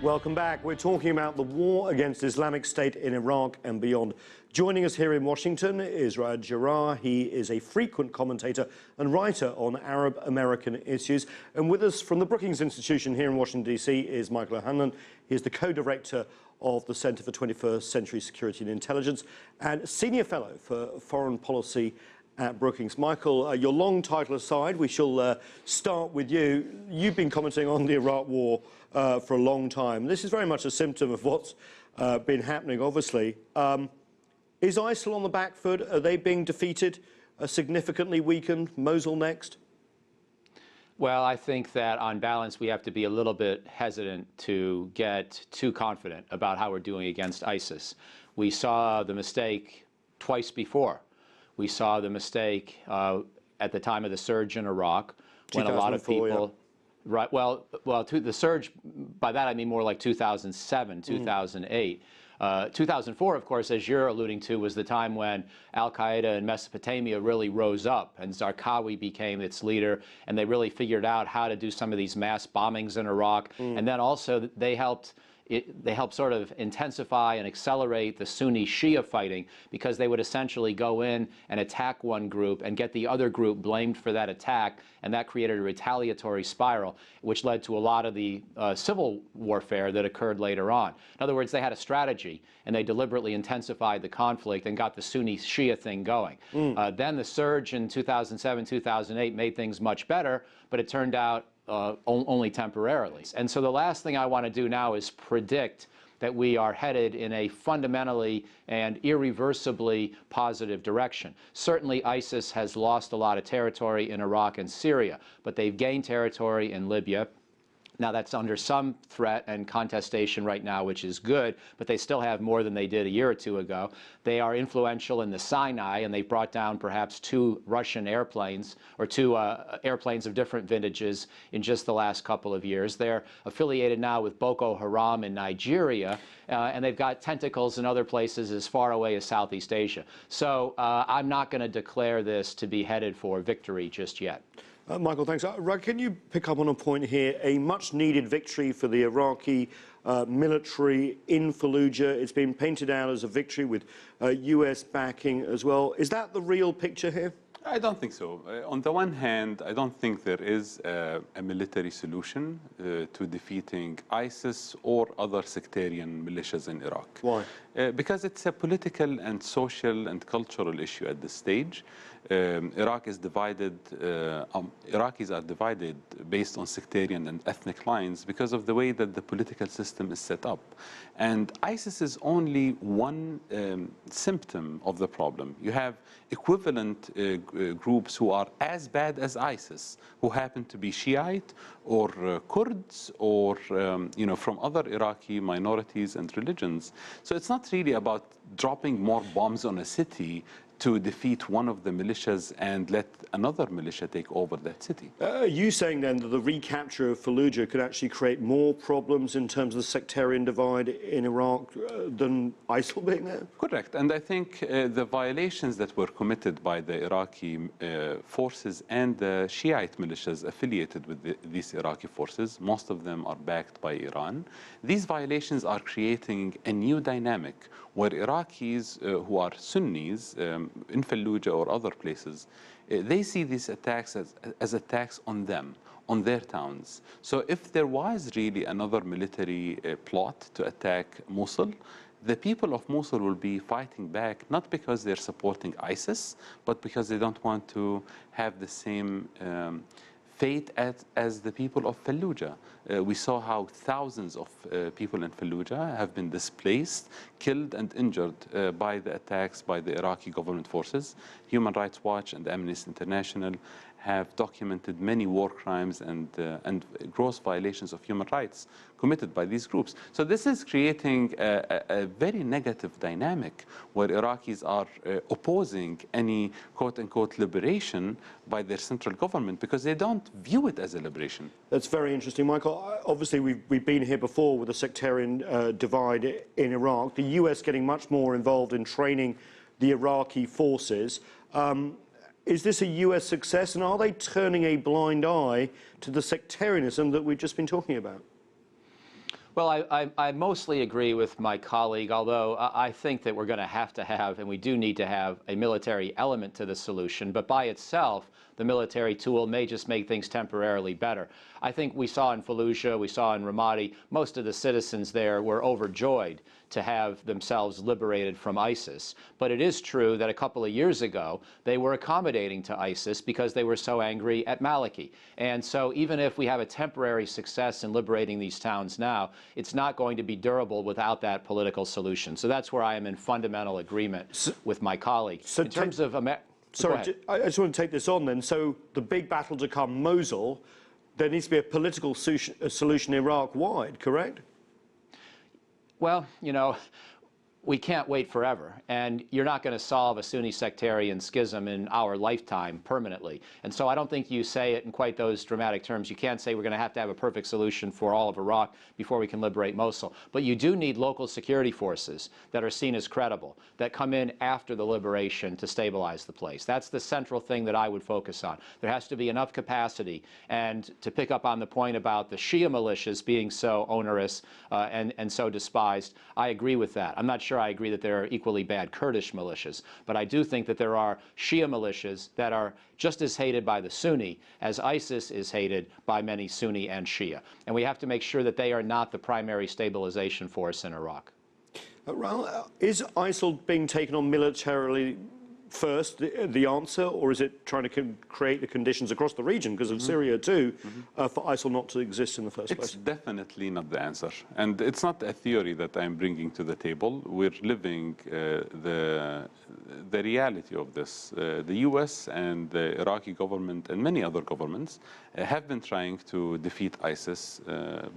Welcome back. We're talking about the war against Islamic State in Iraq and beyond. Joining us here in Washington is Raed Jarrar. He is a frequent commentator and writer on Arab-American issues. And with us from the Brookings Institution here in Washington, D.C. is Michael O'Hanlon. He is the co-director of the Center for 21st Century Security and Intelligence and senior fellow for foreign policy at Brookings. Michael, your long title aside, we shall start with you. You've been commenting on the Iraq war for a long time. This is very much a symptom of what's been happening, obviously. Is ISIL on the back foot? Are they being defeated, significantly weakened? Mosul next? Well, I think that on balance, we have to be a little bit hesitant to get too confident about how we're doing against ISIS. We saw the mistake twice before. We saw the mistake at the time of the surge in Iraq, when a lot of people, yeah. Right? Well, the surge. By that I mean more like 2007, 2008. 2004, of course, as you're alluding to, was the time when Al-Qaeda in Mesopotamia really rose up, and Zarqawi became its leader, and they really figured out how to do some of these mass bombings in Iraq, and then also they helped sort of intensify and accelerate the Sunni Shia fighting, because they would essentially go in and attack one group and get the other group blamed for that attack, and that created a retaliatory spiral, which led to a lot of the civil warfare that occurred later on. In other words, they had a strategy, and they deliberately intensified the conflict and got the Sunni Shia thing going. Then the surge in 2007, 2008 made things much better, but it turned out only temporarily. And so the last thing I want to do now is predict that we are headed in a fundamentally and irreversibly positive direction. Certainly ISIS has lost a lot of territory in Iraq and Syria, but they've gained territory in Libya. Now, that's under some threat and contestation right now, which is good, but they still have more than they did a year or two ago. They are influential in the Sinai, and they've brought down perhaps 2 Russian airplanes, or 2 airplanes of different vintages in just the last couple of years. They're affiliated now with Boko Haram in Nigeria, and they've got tentacles in other places as far away as Southeast Asia. So I'm not going to declare this to be headed for victory just yet. Michael, thanks. Raed, can you pick up on a point here? A much-needed victory for the Iraqi military in Fallujah. It's been painted out as a victory with US backing as well. Is that the real picture here? I don't think so. On the one hand, I don't think there is a military solution to defeating ISIS or other sectarian militias in Iraq. Why? Because it's a political and social and cultural issue at this stage. Iraq is divided, Iraqis are divided based on sectarian and ethnic lines because of the way that the political system is set up. And ISIS is only one symptom of the problem. You have equivalent groups who are as bad as ISIS, who happen to be Shiite or Kurds or from other Iraqi minorities and religions. So it's not really about dropping more bombs on a city to defeat one of the militias and let another militia take over that city. Are you saying then that the recapture of Fallujah could actually create more problems in terms of the sectarian divide in Iraq than ISIL being there? Correct. And I think the violations that were committed by the Iraqi forces and the Shiite militias affiliated with these Iraqi forces, most of them are backed by Iran. These violations are creating a new dynamic where Iraqis who are Sunnis in Fallujah or other places, they see these attacks as attacks on them, on their towns. So if there was really another military plot to attack Mosul, the people of Mosul will be fighting back, not because they're supporting ISIS, but because they don't want to have the same fate as the people of Fallujah. We saw how thousands of people in Fallujah have been displaced, killed and injured by the attacks by the Iraqi government forces. Human Rights Watch and Amnesty International have documented many war crimes and gross violations of human rights committed by these groups. So this is creating a very negative dynamic where Iraqis are opposing any quote-unquote liberation by their central government because they don't view it as a liberation. That's very interesting, Michael. Obviously, we've been here before with the sectarian divide in Iraq. The US getting much more involved in training the Iraqi forces. Is this a US success, and are they turning a blind eye to the sectarianism that we've just been talking about? Well, I mostly agree with my colleague, although I think that we're going to have, and we do need to have, a military element to the solution. But by itself, the military tool may just make things temporarily better. I think we saw in Fallujah, we saw in Ramadi, most of the citizens there were overjoyed to have themselves liberated from ISIS. But it is true that a couple of years ago, they were accommodating to ISIS because they were so angry at Maliki. And so even if we have a temporary success in liberating these towns now, it's not going to be durable without that political solution. So that's where I am in fundamental agreement with my colleague. In terms of Sorry, I just want to take this on then. So the big battle to come, Mosul, there needs to be a political solution Iraq-wide, correct? Well, you know, we can't wait forever, and you're not going to solve a Sunni sectarian schism in our lifetime permanently. And so I don't think you say it in quite those dramatic terms. You can't say we're going to have a perfect solution for all of Iraq before we can liberate Mosul. But you do need local security forces that are seen as credible, that come in after the liberation to stabilize the place. That's the central thing that I would focus on. There has to be enough capacity. And to pick up on the point about the Shia militias being so onerous and so despised, I agree with that. I'm not sure I agree that there are equally bad Kurdish militias, but I do think that there are Shia militias that are just as hated by the Sunni as ISIS is hated by many Sunni and Shia. And we have to make sure that they are not the primary stabilization force in Iraq. Raul, is ISIL being taken on militarily first, the answer, or is it trying to create the conditions across the region, because of Syria too, for ISIL not to exist in the first place? It's definitely not the answer. And it's not a theory that I'm bringing to the table. We're living the reality of this. The US and the Iraqi government and many other governments have been trying to defeat ISIS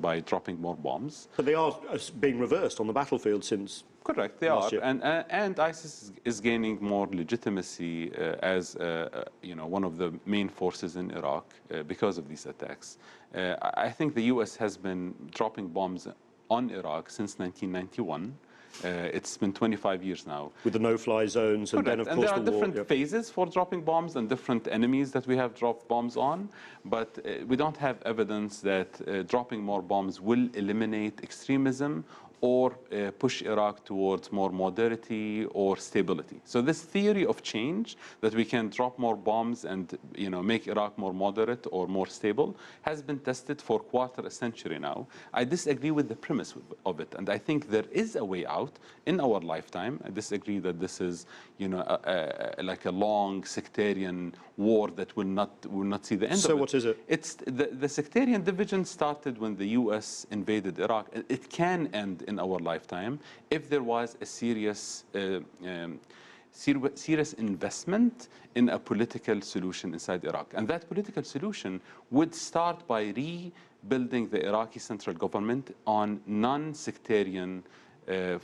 by dropping more bombs. But they are being reversed on the battlefield since... Correct, they are, and ISIS is gaining more legitimacy as one of the main forces in Iraq because of these attacks. I think the U.S. has been dropping bombs on Iraq since 1991. It's been 25 years now. With the no-fly zones, and then of course there are different phases for dropping bombs and different enemies that we have dropped bombs on, but we don't have evidence that dropping more bombs will eliminate extremism or push Iraq towards more modernity or stability. So this theory of change, that we can drop more bombs and make Iraq more moderate or more stable, has been tested for quarter a century now. I disagree with the premise of it, and I think there is a way out in our lifetime. I disagree that this is like a long sectarian war that will not see the end of it. So what is it? It's the sectarian division started when the U.S. invaded Iraq. It can end in our lifetime if there was a serious investment in a political solution inside Iraq. And that political solution would start by rebuilding the Iraqi central government on non-sectarian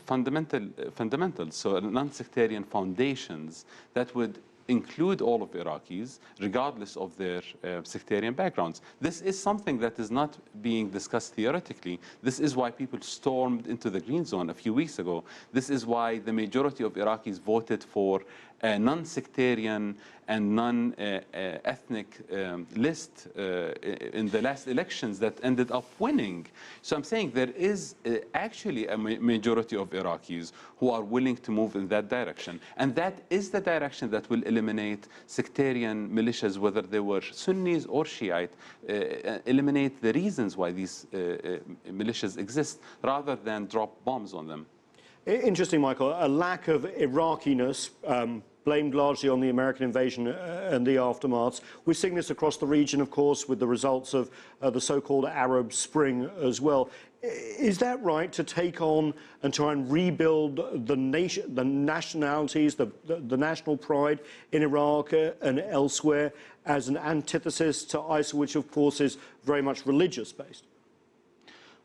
fundamentals, so non-sectarian foundations that would include all of Iraqis, regardless of their sectarian backgrounds. This is something that is not being discussed theoretically. This is why people stormed into the Green Zone a few weeks ago. This is why the majority of Iraqis voted for a non-sectarian and non-ethnic list in the last elections that ended up winning. So I'm saying there is actually a majority of Iraqis who are willing to move in that direction. And that is the direction that will eliminate sectarian militias, whether they were Sunnis or Shiite, eliminate the reasons why these militias exist, rather than drop bombs on them. Interesting, Michael. A lack of Iraqiness, blamed largely on the American invasion and the aftermaths. We're seeing this across the region, of course, with the results of the so-called Arab Spring as well. Is that right, to take on and try and rebuild the nation, the nationalities, the national pride in Iraq and elsewhere as an antithesis to ISIL, which of course is very much religious-based?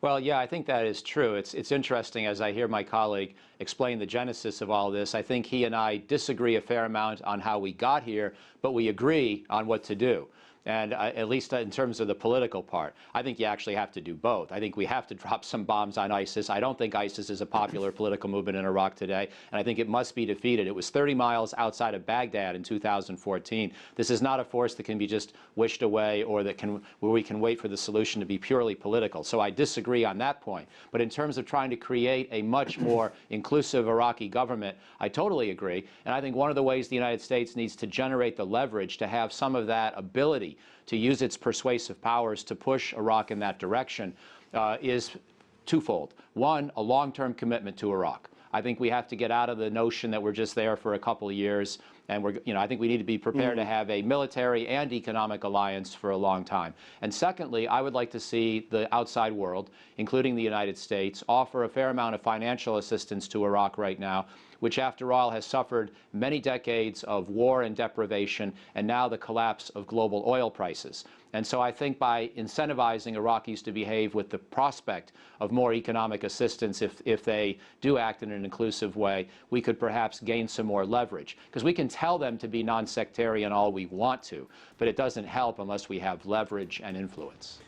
Well, yeah, I think that is true. It's interesting as I hear my colleague explain the genesis of all this. I think he and I disagree a fair amount on how we got here, but we agree on what to do. And at least in terms of the political part, I think you actually have to do both. I think we have to drop some bombs on ISIS. I don't think ISIS is a popular political movement in Iraq today, and I think it must be defeated. It was 30 miles outside of Baghdad in 2014. This is not a force that can be just wished away or where we can wait for the solution to be purely political. So I disagree on that point. But in terms of trying to create a much more inclusive Iraqi government, I totally agree. And I think one of the ways the United States needs to generate the leverage to have some of that ability to use its persuasive powers to push Iraq in that direction is twofold. One, a long-term commitment to Iraq. I think we have to get out of the notion that we're just there for a couple of years, and I think we need to be prepared to have a military and economic alliance for a long time. And secondly, I would like to see the outside world, including the United States, offer a fair amount of financial assistance to Iraq right now, which after all has suffered many decades of war and deprivation, and now the collapse of global oil prices. And so I think by incentivizing Iraqis to behave with the prospect of more economic assistance, if they do act in an inclusive way, we could perhaps gain some more leverage. Because we can tell them to be non-sectarian all we want to, but it doesn't help unless we have leverage and influence.